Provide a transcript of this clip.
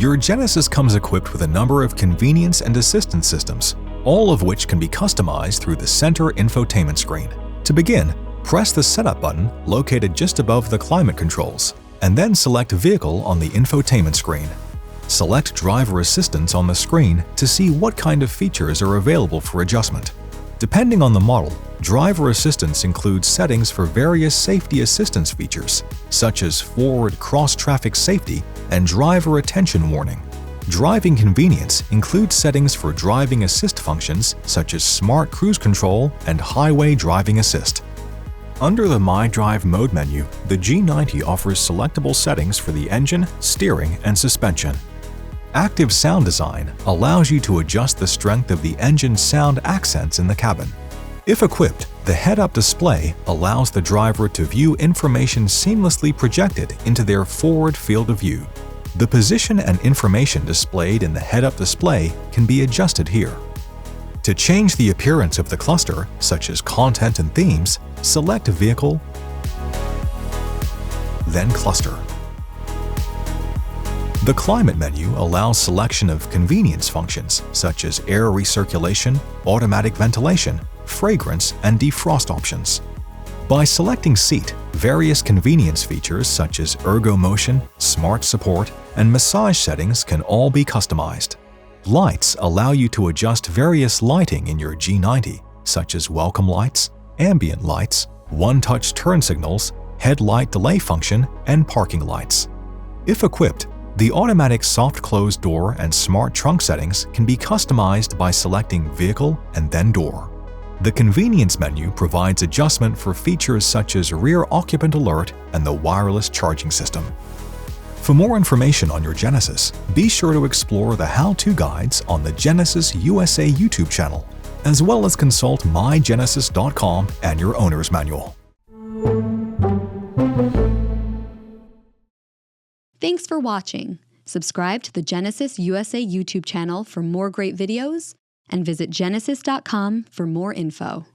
Your Genesis comes equipped with a number of convenience and assistance systems, all of which can be customized through the center infotainment screen. To begin, press the Setup button located just above the climate controls, and then select Vehicle on the infotainment screen. Select Driver Assistance on the screen to see what kind of features are available for adjustment. Depending on the model, Driver Assistance includes settings for various safety assistance features, such as forward cross-traffic safety and driver attention warning. Driving Convenience includes settings for driving assist functions such as Smart Cruise Control and Highway Driving Assist. Under the My Drive mode menu, the G90 offers selectable settings for the engine, steering, and suspension. Active Sound Design allows you to adjust the strength of the engine's sound accents in the cabin. If equipped, the head-up display allows the driver to view information seamlessly projected into their forward field of view. The position and information displayed in the head-up display can be adjusted here. To change the appearance of the cluster, such as content and themes, select Vehicle, then Cluster. The Climate menu allows selection of convenience functions such as air recirculation, automatic ventilation, fragrance, and defrost options. By selecting Seat, various convenience features such as Ergo Motion, Smart Support, and Massage settings can all be customized. Lights allow you to adjust various lighting in your G90, such as welcome lights, ambient lights, one-touch turn signals, headlight delay function, and parking lights. If equipped, the automatic soft close door and smart trunk settings can be customized by selecting Vehicle and then Door. The Convenience menu provides adjustment for features such as rear occupant alert and the wireless charging system. For more information on your Genesis, be sure to explore the how-to guides on the Genesis USA YouTube channel, as well as consult mygenesis.com and your owner's manual. Thanks for watching. Subscribe to the Genesis USA YouTube channel for more great videos, and visit genesis.com for more info.